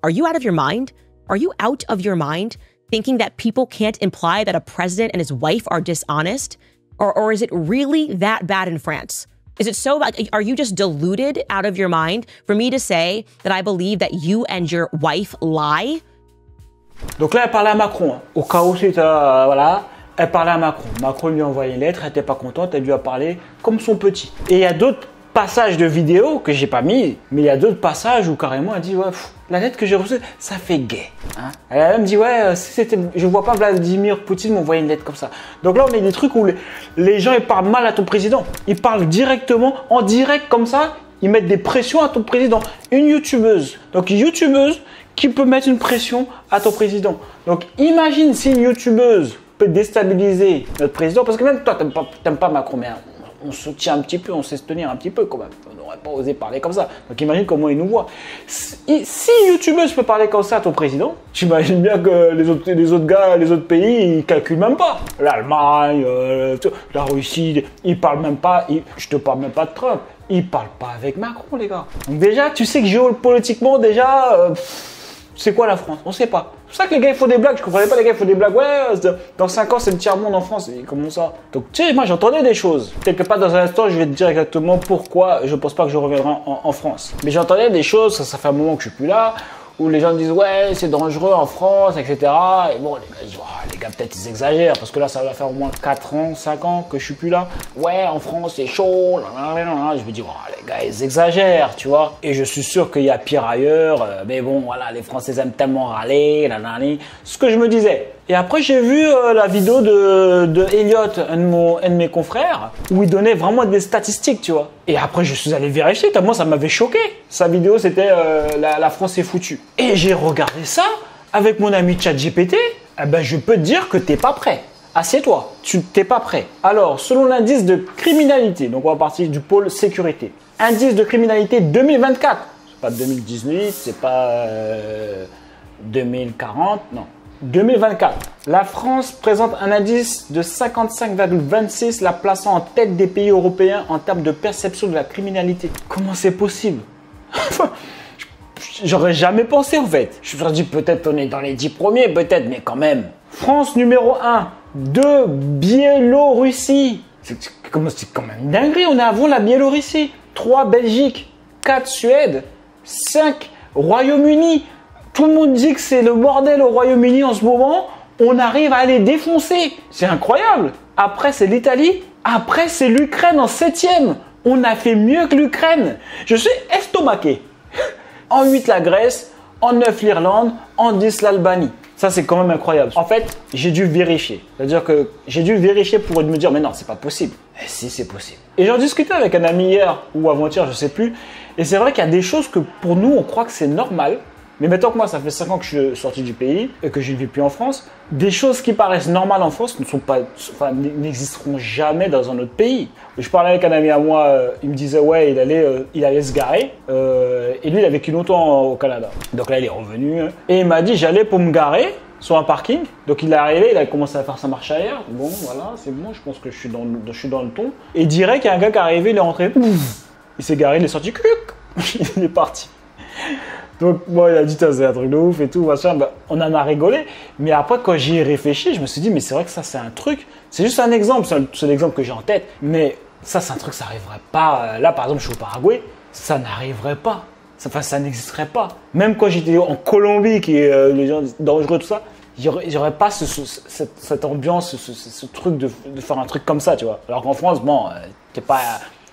Are you out of your mind? Are you out of your mind thinking that people can't imply that a president and his wife are dishonest? Or is it really that bad in France? Is it so bad? Are you just deluded out of your mind for me to say that I believe that you and your wife lie? Donc là, elle parlait à Macron. Hein. Au cas où c'est voilà, elle parlait à Macron. Macron lui a envoyé une lettre, elle n'était pas contente, elle lui a parlé comme son petit. Et il y a d'autres passages de vidéos que j'ai pas mis, mais il y a d'autres passages où carrément elle dit ouais, la lettre que j'ai reçue, ça fait gay. Hein. Elle me dit ouais, je vois pas Vladimir Poutine m'envoyer une lettre comme ça. Donc là, on a des trucs où les gens ils parlent mal à ton président. Ils parlent directement, en direct comme ça, ils mettent des pressions à ton président. Une youtubeuse. Donc une youtubeuse qui peut mettre une pression à ton président. Donc imagine si une youtubeuse peut déstabiliser notre président, parce que même toi, t'aimes pas Macron, mais on se tient un petit peu, on sait se tenir un petit peu quand même. On n'aurait pas osé parler comme ça. Donc imagine comment il nous voit. Si une youtubeuse peut parler comme ça à ton président, j'imagine bien que les autres gars, les autres pays, ils calculent même pas. L'Allemagne, la Russie, ils parlent même pas. Je te parle même pas de Trump. Ils parlent pas avec Macron, les gars. Donc déjà, tu sais que géopolitiquement, déjà, c'est quoi la France? On sait pas. C'est pour ça que les gars ils font des blagues. Je comprenais pas les gars ils font des blagues. Ouais, dans 5 ans c'est le tiers-monde en France. Et comment ça? Donc tu sais, moi j'entendais des choses. Quelque part dans un instant, je vais te dire exactement pourquoi je pense pas que je reviendrai en France. Mais j'entendais des choses, ça fait un moment que je suis plus là, où les gens disent ouais c'est dangereux en France, etc. Et bon, les gars disent oh, les gars peut-être ils exagèrent parce que là ça va faire au moins 4 ans, 5 ans que je suis plus là. Ouais en France c'est chaud, je me dis oh, les gars ils exagèrent, tu vois. Et je suis sûr qu'il y a pire ailleurs, mais bon voilà, les Français aiment tellement râler, ce que je me disais. Et après, j'ai vu la vidéo de Elliot, un de mes confrères, où il donnait vraiment des statistiques, tu vois. Et après, je suis allé vérifier, tellement ça m'avait choqué. Sa vidéo, c'était la France est foutue. Et j'ai regardé ça avec mon ami ChatGPT. Eh ben, je peux te dire que t'es pas prêt. Assieds-toi, tu t'es pas prêt. Alors, selon l'indice de criminalité, donc on va partir du pôle sécurité. Indice de criminalité 2024. C'est pas 2018, c'est pas 2040, non. 2024, la France présente un indice de 55,26, la plaçant en tête des pays européens en termes de perception de la criminalité. Comment c'est possible? J'aurais jamais pensé en fait. Je me suis dit peut-être on est dans les 10 premiers, peut-être, mais quand même. France numéro 1, 2, Biélorussie. C'est quand même dinguerie, on est avant la Biélorussie. 3, Belgique. 4, Suède. 5, Royaume-Uni. Tout le monde dit que c'est le bordel au Royaume-Uni en ce moment. On arrive à les défoncer. C'est incroyable. Après, c'est l'Italie. Après, c'est l'Ukraine en 7e. On a fait mieux que l'Ukraine. Je suis estomaqué. En 8, la Grèce. En 9, l'Irlande. En 10, l'Albanie. Ça, c'est quand même incroyable. En fait, j'ai dû vérifier. C'est-à-dire que j'ai dû vérifier pour me dire, mais non, c'est pas possible. Et si, c'est possible. Et j'en discutais avec un ami hier ou avant-hier, je sais plus. Et c'est vrai qu'il y a des choses que pour nous, on croit que c'est normal. Mais maintenant que moi, ça fait 5 ans que je suis sorti du pays et que je ne vis plus en France, des choses qui paraissent normales en France n'existeront jamais dans un autre pays. Je parlais avec un ami à moi, il me disait ouais, il allait se garer. Et lui, il a vécu longtemps au Canada. Donc là, il est revenu. Et il m'a dit, j'allais pour me garer sur un parking. Donc il est arrivé, il a commencé à faire sa marche arrière. Bon, voilà, c'est bon, je pense que je suis dans le ton. Et direct, il y a un gars qui est arrivé, il est rentré. Il s'est garé, il est sorti. Il est parti. Donc, bon, il a dit, c'est un truc de ouf et tout, machin. Ben, on en a rigolé. Mais après, quand j'y ai réfléchi, je me suis dit, mais c'est vrai que ça, c'est un truc. C'est juste un exemple. C'est l'exemple que j'ai en tête. Mais ça, c'est un truc, ça n'arriverait pas. Là, par exemple, je suis au Paraguay. Ça n'arriverait pas. Enfin, ça n'existerait pas. Même quand j'étais en Colombie, qui est les gens dangereux, tout ça, j'aurais pas cette ambiance, ce truc de faire un truc comme ça, tu vois. Alors qu'en France, bon, t'es pas.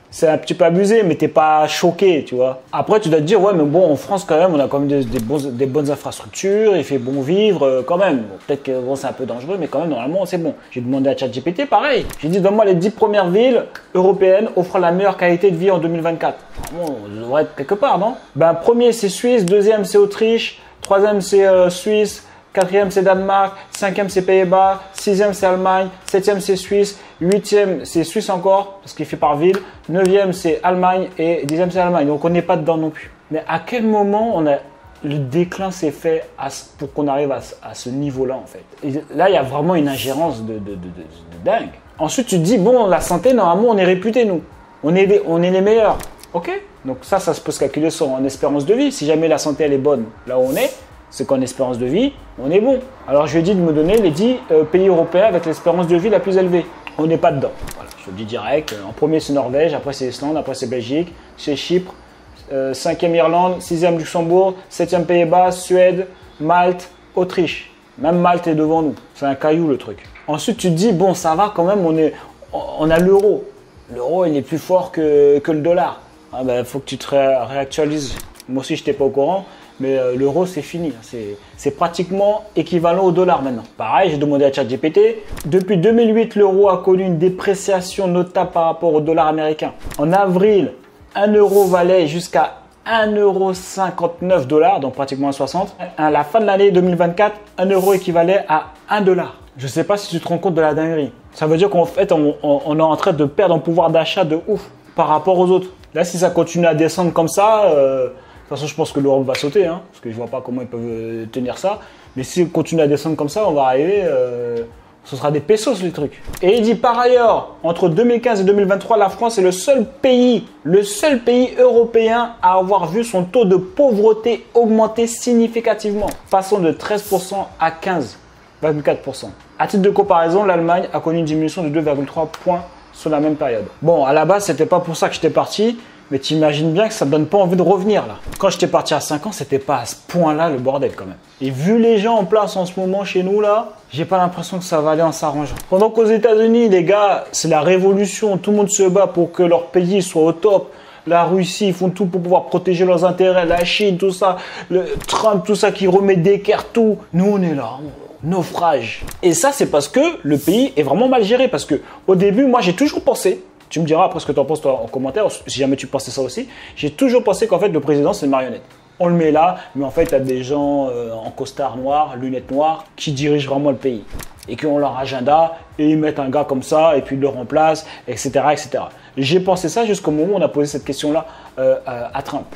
C'est un petit peu abusé, mais t'es pas choqué, tu vois. Après, tu dois te dire, ouais, mais bon, en France, quand même, on a quand même des bonnes infrastructures, il fait bon vivre, quand même. Bon, peut-être que bon, c'est un peu dangereux, mais quand même, normalement, c'est bon. J'ai demandé à ChatGPT, pareil. J'ai dit, donne-moi les 10 premières villes européennes offrant la meilleure qualité de vie en 2024. Bon, on devrait être quelque part, non? Ben, premier, c'est Suisse, deuxième, c'est Autriche, troisième, c'est Suisse, quatrième, c'est Danemark, cinquième, c'est Pays-Bas, sixième, c'est Allemagne, septième, c'est Suisse, huitième, c'est Suisse encore, parce qu'il fait par ville, neuvième, c'est Allemagne et dixième, c'est Allemagne. Donc, on n'est pas dedans non plus. Mais à quel moment le déclin s'est fait pour qu'on arrive à ce niveau-là, en fait? Et là, il y a vraiment une ingérence de dingue. Ensuite, tu te dis, bon, la santé, normalement, on est réputé, nous. On est les meilleurs. Ok, Donc ça se peut se calculer sur en espérance de vie. Si jamais la santé elle est bonne là où on est, c'est qu'en espérance de vie, on est bon. Alors je lui ai dit de me donner les 10 pays européens avec l'espérance de vie la plus élevée. On n'est pas dedans. Voilà, je te le dis direct. En premier c'est Norvège, après c'est Islande, après c'est Belgique, c'est Chypre, 5e Irlande, 6e Luxembourg, 7e Pays-Bas, Suède, Malte, Autriche. Même Malte est devant nous. C'est un caillou le truc. Ensuite tu te dis bon ça va quand même, on a l'euro. L'euro il est plus fort que le dollar. Ah ben, faut que tu te réactualises. Moi aussi je n'étais pas au courant. Mais l'euro, c'est fini. C'est pratiquement équivalent au dollar maintenant. Pareil, j'ai demandé à ChatGPT. Depuis 2008, l'euro a connu une dépréciation notable par rapport au dollar américain. En avril, 1 euro valait jusqu'à 1,59 $, donc pratiquement 60. À la fin de l'année 2024, 1 euro équivalait à 1 $. Je ne sais pas si tu te rends compte de la dinguerie. Ça veut dire qu'en fait, on est en train de perdre en pouvoir d'achat de ouf par rapport aux autres. Là, si ça continue à descendre comme ça... de toute façon, je pense que l'Europe va sauter, hein, parce que je ne vois pas comment ils peuvent tenir ça. Mais si on continue à descendre comme ça, on va arriver, ce sera des pesos les trucs. Et il dit par ailleurs, entre 2015 et 2023, la France est le seul pays européen à avoir vu son taux de pauvreté augmenter significativement, passant de 13% à 15,4%. À titre de comparaison, l'Allemagne a connu une diminution de 2,3 points sur la même période. Bon, à la base, c'était pas pour ça que j'étais parti. Mais tu imagines bien que ça ne me donne pas envie de revenir là. Quand j'étais parti à 5 ans, c'était pas à ce point-là le bordel quand même. Et vu les gens en place en ce moment chez nous là, j'ai pas l'impression que ça va aller en s'arrangeant. Pendant qu'aux États-Unis, les gars, c'est la révolution, tout le monde se bat pour que leur pays soit au top. La Russie, ils font tout pour pouvoir protéger leurs intérêts. La Chine, tout ça, le Trump, tout ça qui remet d'équerre tout. Nous, on est là. Naufrage. Et ça, c'est parce que le pays est vraiment mal géré. Parce que au début, moi, j'ai toujours pensé. Tu me diras après ce que tu en penses toi en commentaire, si jamais tu pensais ça aussi. J'ai toujours pensé qu'en fait le président c'est une marionnette. On le met là, mais en fait il y a des gens en costard noir, lunettes noires, qui dirigent vraiment le pays. Et qui ont leur agenda, et ils mettent un gars comme ça, et puis ils le remplacent, etc. etc. J'ai pensé ça jusqu'au moment où on a posé cette question-là à Trump.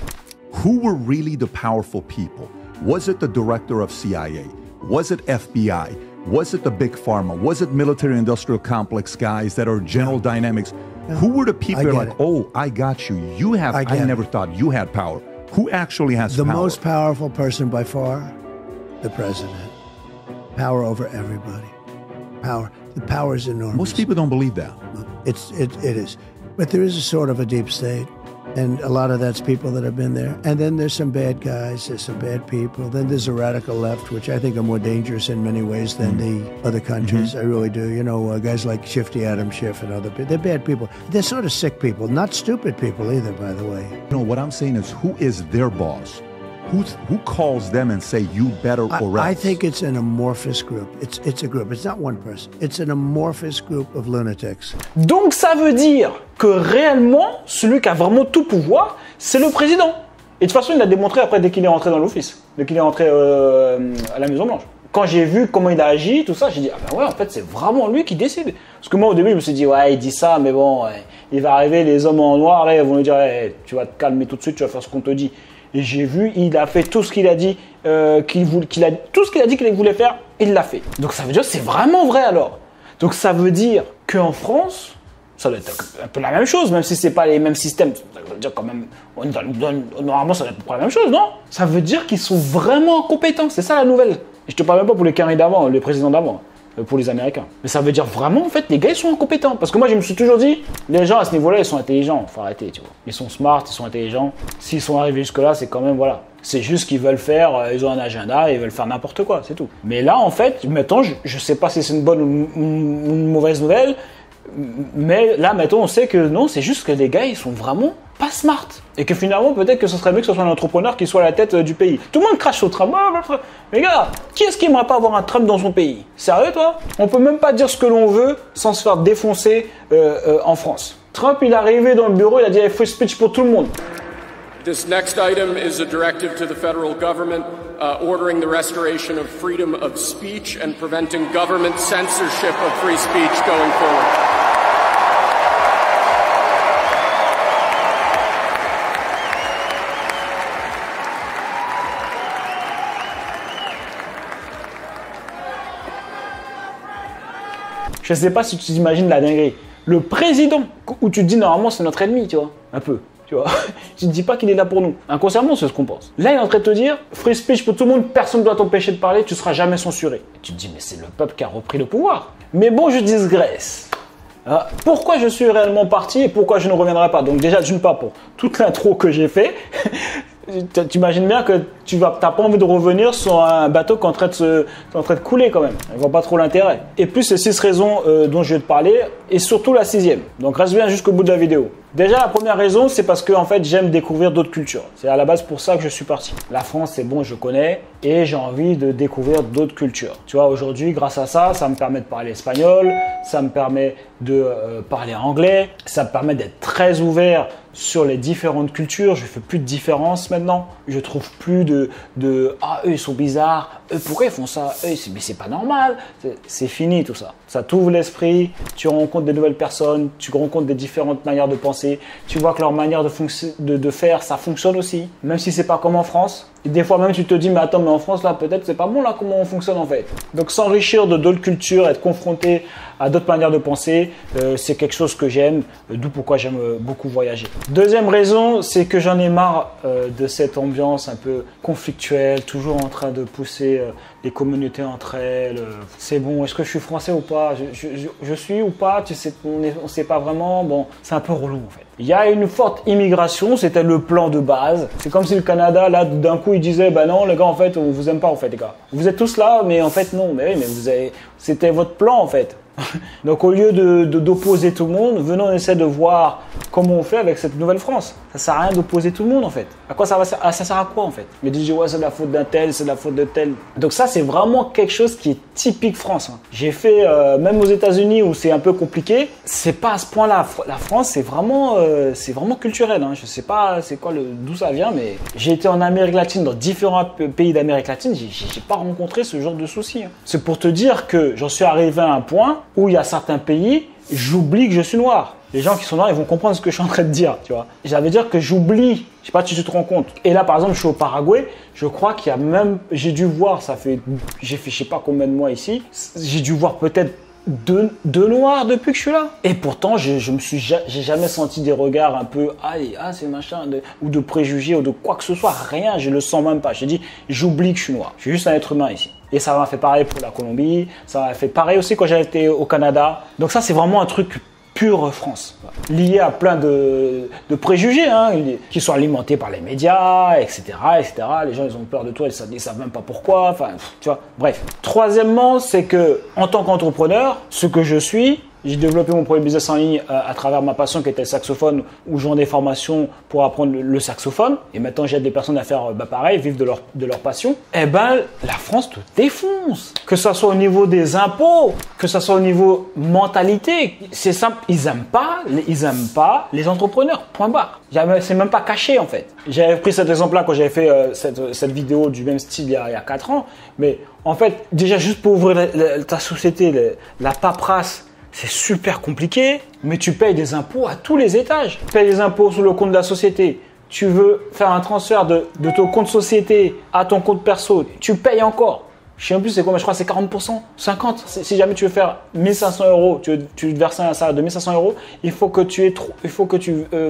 Who were really the powerful people? Was it the director of CIA? Was it FBI? Was it the big pharma? Was it military-industrial complex guys that are General Dynamics? Who were the people that are like, oh, I got you. You have, I never thought you had power. Who actually has power? The most powerful person by far, the president. Power over everybody. Power. The power is enormous. Most people don't believe that. It is. But there is a sort of a deep state. And a lot of that's people that have been there. And then there's some bad guys, there's some bad people. Then there's a radical left, which I think are more dangerous in many ways than the other countries. I really do. You know, guys like Shifty Adam Schiff and other people. They're bad people. They're sort of sick people, not stupid people either, by the way. No, what I'm saying is, who is their boss? Who calls them and say, you better or else? I think it's an amorphous group. It's a group. It's not one person. It's an amorphous group of lunatics. Donc ça veut dire que réellement, celui qui a vraiment tout pouvoir, c'est le président. Et de toute façon, il l'a démontré après dès qu'il est rentré dans l'office, dès qu'il est rentré à la Maison Blanche. Quand j'ai vu comment il a agi, tout ça, j'ai dit, ah ben ouais, en fait, c'est vraiment lui qui décide. Parce que moi, au début, je me suis dit, ouais, il dit ça, mais bon, ouais, il va arriver, les hommes en noir, là, ils vont lui dire, hey, tu vas te calmer tout de suite, tu vas faire ce qu'on te dit. Et j'ai vu, il a fait tout ce qu'il a dit, tout ce qu'il a dit qu'il voulait faire, il l'a fait. Donc ça veut dire que c'est vraiment vrai alors. Donc ça veut dire qu'en France, ça doit être un peu la même chose, même si c'est pas les mêmes systèmes. Ça veut dire quand même, normalement ça doit être à peu près la même chose, non? Ça veut dire qu'ils sont vraiment compétents, c'est ça la nouvelle. Et je te parle même pas pour les carrés d'avant, les présidents d'avant. Pour les Américains. Mais ça veut dire vraiment, en fait, les gars, ils sont incompétents. Parce que moi, je me suis toujours dit, les gens à ce niveau-là, ils sont intelligents. Faut arrêter, tu vois. Ils sont smart, ils sont intelligents. S'ils sont arrivés jusque-là, c'est quand même, voilà. C'est juste qu'ils veulent faire, ils ont un agenda, ils veulent faire n'importe quoi, c'est tout. Mais là, en fait, mettons, je sais pas si c'est une bonne ou une mauvaise nouvelle, mais là, mettons, on sait que non, c'est juste que les gars, ils sont vraiment pas smart. Et que finalement, peut-être que ce serait mieux que ce soit un entrepreneur qui soit à la tête du pays. Tout le monde crache sur Trump. Les gars, qui est-ce qui aimerait pas avoir un Trump dans son pays? Sérieux, toi? On peut même pas dire ce que l'on veut sans se faire défoncer en France. Trump, il est arrivé dans le bureau, il a dit free speech pour tout le monde. This next item is a directive to the federal government ordering the restoration of freedom of speech and preventing government censorship of free speech going forward. Je sais pas si tu t'imagines la dinguerie. Le président, où tu te dis normalement c'est notre ennemi, tu vois, un peu. Tu vois, tu ne dis pas qu'il est là pour nous. Inconsciemment, c'est ce qu'on pense. Là, il est en train de te dire, free speech pour tout le monde, personne ne doit t'empêcher de parler, tu ne seras jamais censuré. Et tu te dis, mais c'est le peuple qui a repris le pouvoir. Mais bon, je digresse. Pourquoi je suis réellement parti et pourquoi je ne reviendrai pas? Donc déjà, d'une part, pour toute l'intro que j'ai fait, tu imagines bien que tu n'as pas envie de revenir sur un bateau qui est en train de couler quand même. Je ne vois pas trop l'intérêt. Et plus ces 6 raisons dont je vais te parler, et surtout la 6e. Donc reste bien jusqu'au bout de la vidéo. Déjà, la première raison, c'est parce que en fait, j'aime découvrir d'autres cultures. C'est à la base pour ça que je suis parti. La France, c'est bon, je connais, et j'ai envie de découvrir d'autres cultures. Tu vois, aujourd'hui, grâce à ça, ça me permet de parler espagnol, ça me permet de parler anglais, ça me permet d'être très ouvert sur les différentes cultures. Je fais plus de différence maintenant. Je trouve plus ah, eux ils sont bizarres, eux pourquoi ils font ça, mais c'est pas normal. C'est fini tout ça. Ça t'ouvre l'esprit, tu rencontres des nouvelles personnes, tu rencontres des différentes manières de penser, tu vois que leur manière de faire, ça fonctionne aussi, même si c'est pas comme en France. Et des fois même tu te dis mais attends, mais en France là peut-être c'est pas bon là comment on fonctionne en fait. Donc s'enrichir de d'autres cultures, être confronté à d'autres manières de penser, c'est quelque chose que j'aime, d'où pourquoi j'aime beaucoup voyager. Deuxième raison, c'est que j'en ai marre de cette ambiance un peu conflictuelle, toujours en train de pousser les communautés entre elles. C'est bon, est-ce que je suis français ou pas? Je suis ou pas? Tu sais, on sait pas vraiment. Bon, c'est un peu relou en fait. Il y a une forte immigration, c'était le plan de base. C'est comme si le Canada, là, d'un coup, il disait, bah non, les gars, en fait, on vous aime pas, en fait, les gars. Vous êtes tous là, mais en fait, non. Mais oui, mais c'était votre plan, en fait. Donc, au lieu d'opposer tout le monde, venons, on essaie de voir comment on fait avec cette nouvelle France. Ça sert à rien d'opposer tout le monde, en fait. À quoi ça sert à quoi, en fait? Mais tu dis, ouais, c'est de la faute d'un tel, c'est de la faute de tel. Donc ça, c'est vraiment quelque chose qui est typique France. Hein. J'ai fait, même aux États-Unis où c'est un peu compliqué, c'est pas à ce point-là. La France, c'est vraiment culturel. Hein. Je sais pas c'est quoi d'où ça vient, mais j'ai été en Amérique latine, dans différents pays d'Amérique latine, j'ai pas rencontré ce genre de soucis. Hein. C'est pour te dire que j'en suis arrivé à un point où il y a certains pays, j'oublie que je suis noir. Les gens qui sont noirs, ils vont comprendre ce que je suis en train de dire, tu vois. Ça veut dire que j'oublie, je sais pas si tu te rends compte. Et là, par exemple, je suis au Paraguay, je crois qu'il y a même, j'ai dû voir, j'ai fait je sais pas combien de mois ici, j'ai dû voir peut-être deux noirs depuis que je suis là. Et pourtant, j'ai jamais senti des regards un peu, c'est machin, ou de préjugés, ou de quoi que ce soit, rien, je le sens même pas. J'ai dit, j'oublie que je suis noir. Je suis juste un être humain ici. Et ça m'a fait pareil pour la Colombie, ça m'a fait pareil aussi quand j'ai été au Canada. Donc ça, c'est vraiment un truc pure France, lié à plein de préjugés hein, qui sont alimentés par les médias, etc., etc. Les gens, ils ont peur de toi, ils ne savent même pas pourquoi. Enfin, tu vois, bref. Troisièmement, c'est que en tant qu'entrepreneur, ce que je suis, j'ai développé mon premier business en ligne à travers ma passion qui était le saxophone, où je vends des formations pour apprendre le saxophone. Et maintenant, j'aide des personnes à faire pareil, vivre de leur passion. Eh ben, la France te défonce. Que ce soit au niveau des impôts, que ce soit au niveau mentalité. C'est simple, ils aiment pas les entrepreneurs. Point barre. C'est même pas caché en fait. J'avais pris cet exemple-là quand j'avais fait cette vidéo du même style il y a 4 ans. Mais en fait, déjà juste pour ouvrir ta société, la paperasse, c'est super compliqué, mais tu payes des impôts à tous les étages. Tu payes des impôts sur le compte de la société. Tu veux faire un transfert de ton compte société à ton compte perso. Tu payes encore. Je sais plus c'est quoi, mais je crois que c'est 40%, 50%. Si jamais tu veux faire 1500 euros, tu veux verser un salaire de 1500 euros, il faut que tu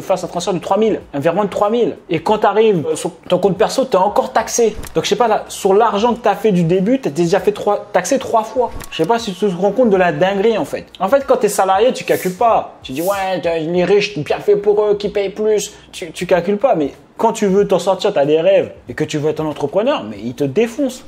fasses un transfert de 3000, un virement de 3000. Et quand tu arrives sur ton compte perso, tu es encore taxé. Donc, je sais pas, là, sur l'argent que tu as fait du début, tu as déjà fait taxé 3 fois. Je sais pas si tu te rends compte de la dinguerie, en fait. En fait, quand tu es salarié, tu calcules pas. Tu dis, ouais, les riches, bien fait pour eux, qui payent plus. Tu calcules pas, mais quand tu veux t'en sortir, tu as des rêves et que tu veux être un entrepreneur, mais ils te défoncent.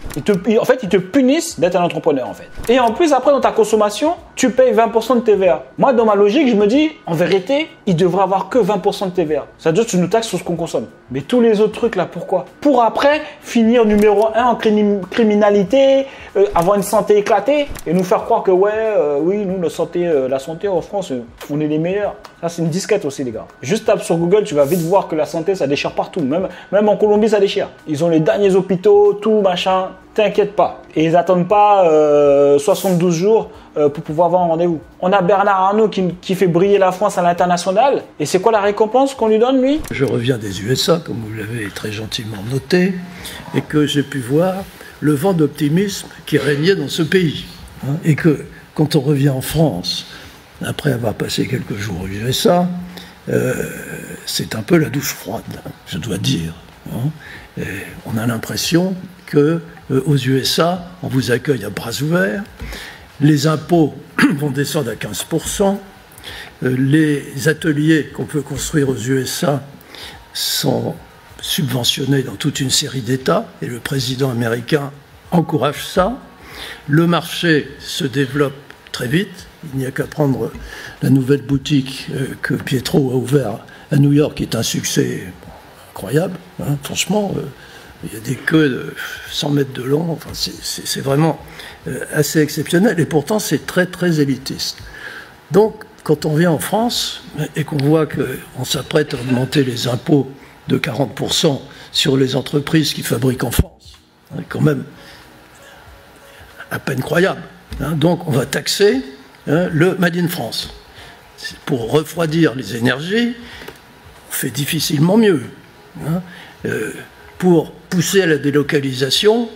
En fait, ils te punissent d'être un entrepreneur, en fait. Et en plus, après, dans ta consommation, tu payes 20% de TVA. Moi, dans ma logique, je me dis, en vérité, il devrait avoir que 20% de TVA. Ça veut dire que tu nous taxes sur ce qu'on consomme. Mais tous les autres trucs, là, pourquoi? Pour après, finir numéro 1 en criminalité, avoir une santé éclatée et nous faire croire que, oui, nous, la santé en France, on est les meilleurs. Ça, c'est une disquette aussi, les gars. Juste tape sur Google, tu vas vite voir que la santé, ça déchire partout. Même en Colombie, ça déchire. Ils ont les derniers hôpitaux, tout, machin. T'inquiète pas. Et ils n'attendent pas 72 jours pour pouvoir avoir un rendez-vous. On a Bernard Arnault qui fait briller la France à l'international. Et c'est quoi la récompense qu'on lui donne, lui? Je reviens des USA, comme vous l'avez très gentiment noté, et que j'ai pu voir le vent d'optimisme qui régnait dans ce pays. Et que quand on revient en France, après avoir passé quelques jours aux USA, c'est un peu la douche froide, je dois dire. Et on a l'impression que aux USA, on vous accueille à bras ouverts, les impôts vont descendre à 15%, les ateliers qu'on peut construire aux USA sont subventionnés dans toute une série d'États, et le président américain encourage ça. Le marché se développe très vite. Il n'y a qu'à prendre la nouvelle boutique que Pietro a ouverte à New York, qui est un succès incroyable. Hein. Franchement, il y a des queues de 100 mètres de long. Enfin, c'est vraiment assez exceptionnel. Et pourtant, c'est très, très élitiste. Donc, quand on vient en France et qu'on voit qu'on s'apprête à augmenter les impôts de 40% sur les entreprises qui fabriquent en France, c'est quand même à peine croyable. Hein. Donc, on va taxer le Made in France. Pour refroidir les énergies, on fait difficilement mieux. Hein. Pour pousser à la délocalisation,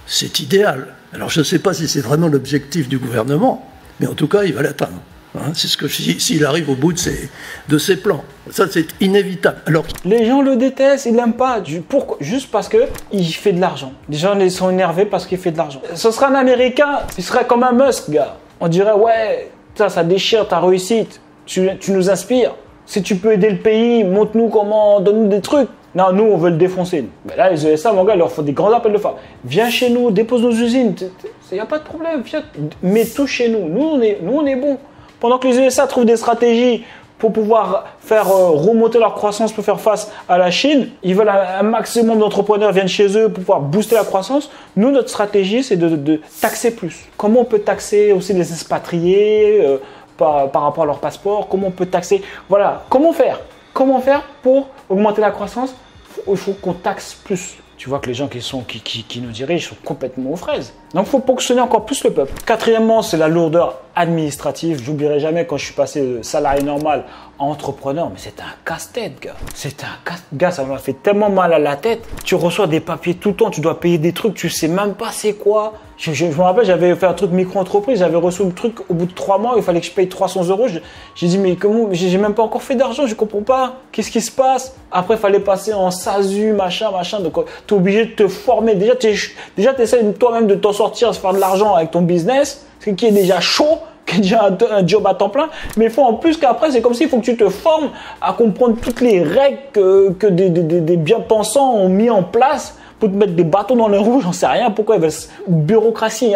c'est idéal. Alors, je ne sais pas si c'est vraiment l'objectif du gouvernement, mais en tout cas, il va l'atteindre. Hein, c'est ce que s'il arrive au bout de ses plans. Ça, c'est inévitable. Alors, les gens le détestent, ils l'aiment pas. Pourquoi? Juste parce qu'il fait de l'argent. Les gens ils sont énervés parce qu'il fait de l'argent. Ce serait un Américain, il serait comme un Musk, gars. On dirait, ouais, ça déchire ta réussite. Tu nous inspires. Si tu peux aider le pays, montre-nous comment, donne-nous des trucs. Non, nous, on veut le défoncer. Mais là, les USA, mon gars, ils leur font des grands appels de phare. Viens chez nous, dépose nos usines. Il n'y a pas de problème. Viens, mets tout chez nous. Nous, on est bons. Pendant que les USA trouvent des stratégies pour pouvoir faire remonter leur croissance pour faire face à la Chine, ils veulent un maximum d'entrepreneurs viennent chez eux pour pouvoir booster la croissance. Nous, notre stratégie, c'est de taxer plus. Comment on peut taxer aussi les expatriés par rapport à leur passeport? Comment on peut taxer? Voilà, comment faire? Comment faire pour augmenter la croissance? Il faut qu'on taxe plus. Tu vois que les gens qui nous dirigent sont complètement aux fraises. Donc, il faut ponctionner encore plus le peuple. Quatrièmement, c'est la lourdeur administrative. J'oublierai jamais quand je suis passé de salarié normal à entrepreneur. Mais c'était un casse-tête, gars. C'était un casse-tête. Gars, ça m'a fait tellement mal à la tête. Tu reçois des papiers tout le temps. Tu dois payer des trucs. Tu sais même pas c'est quoi. Je me rappelle, j'avais fait un truc micro-entreprise. J'avais reçu le truc au bout de 3 mois. Il fallait que je paye 300 €. J'ai dit, mais comment? J'ai même pas encore fait d'argent. Je comprends pas. Qu'est-ce qui se passe? Après, il fallait passer en SASU, machin. Donc, tu es obligé de te former. Déjà, tu essaies toi-même de t'en sortir, de faire de l'argent avec ton business, ce qui est déjà chaud, qui est déjà un job à temps plein. Mais il faut en plus qu'après, c'est comme s'il faut que tu te formes à comprendre toutes les règles que des bien-pensants ont mis en place pour te mettre des bâtons dans les roues, j'en sais rien. Pourquoi il y avait une bureaucratie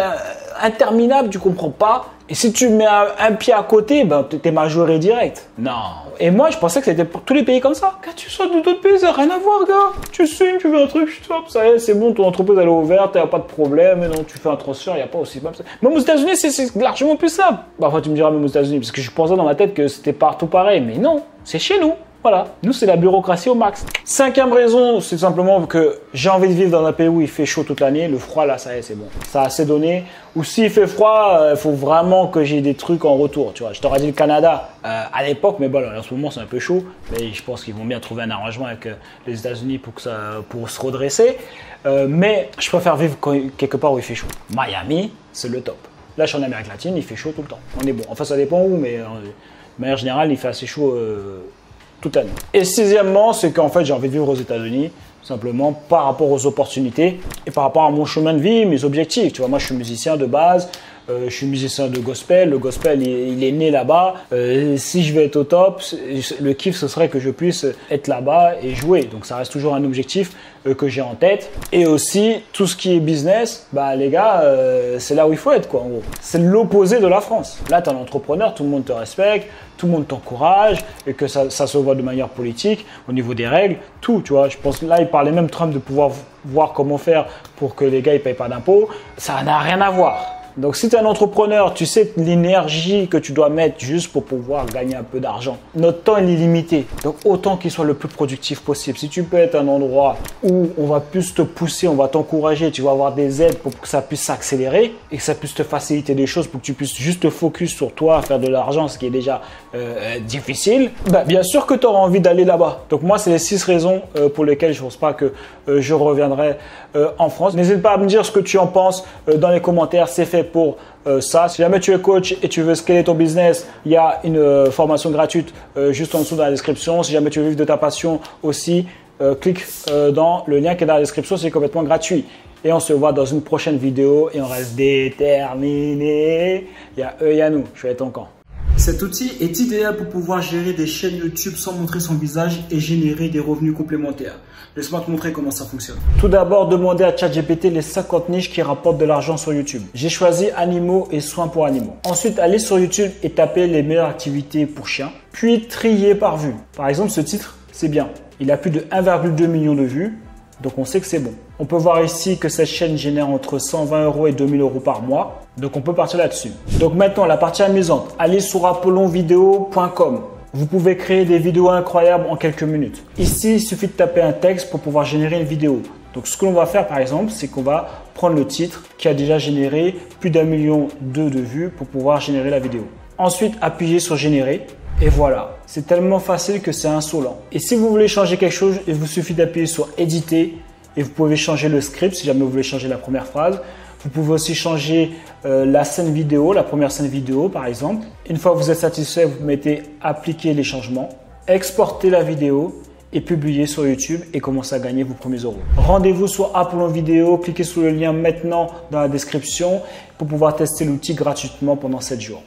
interminable, tu comprends pas. Et si tu mets un pied à côté, ben, t'es majoré direct. Non. Et moi, je pensais que c'était pour tous les pays comme ça. Quand tu sors de d'autres pays, ça n'a rien à voir, gars. Tu signes, tu veux un truc, stop, ça y est, c'est bon, ton entreprise elle est ouverte, il n'y a pas de problème. Et non, tu fais un transfert, il n'y a pas aussi même ça. Même aux États-Unis, c'est largement plus simple. Bah, enfin, tu me diras même aux États-Unis, parce que je pensais dans ma tête que c'était partout pareil. Mais non, c'est chez nous. Voilà, nous c'est la bureaucratie au max. 5e raison, c'est simplement que j'ai envie de vivre dans un pays où il fait chaud toute l'année. Le froid là, ça y est, c'est bon. Ça a assez donné. Ou s'il fait froid, il faut vraiment que j'ai des trucs en retour. Tu vois, je t'aurais dit le Canada à l'époque, mais bon, en ce moment c'est un peu chaud. Mais je pense qu'ils vont bien trouver un arrangement avec les États-Unis pour se redresser. Mais je préfère vivre quelque part où il fait chaud. Miami, c'est le top. Là, je suis en Amérique latine, il fait chaud tout le temps. On est bon. Enfin, ça dépend où, mais de manière générale, il fait assez chaud. Toute l'année. Et 6e, c'est qu'en fait, j'ai envie de vivre aux États-Unis, simplement par rapport aux opportunités et par rapport à mon chemin de vie, mes objectifs. Tu vois, moi, je suis musicien de base, je suis musicien de gospel. Le gospel, il est né là-bas. Si je veux être au top, le kiff, ce serait que je puisse être là-bas et jouer. Donc, ça reste toujours un objectif que j'ai en tête. Et aussi, tout ce qui est business, bah, les gars, c'est là où il faut être, quoi, en gros. C'est l'opposé de la France. Là, tu es un entrepreneur, tout le monde te respecte, tout le monde t'encourage, et que ça se voit de manière politique, au niveau des règles, tout, tu vois. Je pense que là, il parlait même Trump de pouvoir voir comment faire pour que les gars, ils payent pas d'impôts. Ça n'a rien à voir. Donc, si tu es un entrepreneur, tu sais l'énergie que tu dois mettre juste pour pouvoir gagner un peu d'argent. Notre temps, il est limité. Donc, autant qu'il soit le plus productif possible. Si tu peux être un endroit où on va plus te pousser, on va t'encourager, tu vas avoir des aides pour que ça puisse s'accélérer et que ça puisse te faciliter des choses pour que tu puisses juste te focus sur toi, faire de l'argent, ce qui est déjà difficile, bah, bien sûr que tu auras envie d'aller là-bas. Donc, moi, c'est les 6 raisons pour lesquelles je ne pense pas que je reviendrai en France. N'hésite pas à me dire ce que tu en penses dans les commentaires. C'est fait pour ça. Si jamais tu es coach et tu veux scaler ton business, il y a une formation gratuite juste en dessous dans la description. Si jamais tu veux vivre de ta passion aussi, clique dans le lien qui est dans la description, c'est complètement gratuit. Et on se voit dans une prochaine vidéo et on reste déterminé. Il y a eux, il y a nous. Je vais être ton camp. Cet outil est idéal pour pouvoir gérer des chaînes YouTube sans montrer son visage et générer des revenus complémentaires. Laisse-moi te montrer comment ça fonctionne. Tout d'abord, demandez à ChatGPT les 50 niches qui rapportent de l'argent sur YouTube. J'ai choisi animaux et soins pour animaux. Ensuite, allez sur YouTube et tapez les meilleures activités pour chiens. Puis triez par vue. Par exemple, ce titre, c'est bien. Il a plus de 1,2 million de vues. Donc on sait que c'est bon. On peut voir ici que cette chaîne génère entre 120 € et 2000 € par mois. Donc on peut partir là-dessus. Donc maintenant, la partie amusante. Allez sur apollonvideo.com. Vous pouvez créer des vidéos incroyables en quelques minutes. Ici, il suffit de taper un texte pour pouvoir générer une vidéo. Donc ce que l'on va faire par exemple, c'est qu'on va prendre le titre qui a déjà généré plus d'1,2 million de vues pour pouvoir générer la vidéo. Ensuite, appuyez sur générer. Et voilà, c'est tellement facile que c'est insolent. Et si vous voulez changer quelque chose, il vous suffit d'appuyer sur éditer et vous pouvez changer le script si jamais vous voulez changer la première phrase. Vous pouvez aussi changer la scène vidéo, la première scène vidéo par exemple. Une fois que vous êtes satisfait, vous mettez appliquer les changements, exporter la vidéo et publier sur YouTube et commencer à gagner vos premiers euros. Rendez-vous sur Apollon Vidéo, cliquez sur le lien maintenant dans la description pour pouvoir tester l'outil gratuitement pendant 7 jours.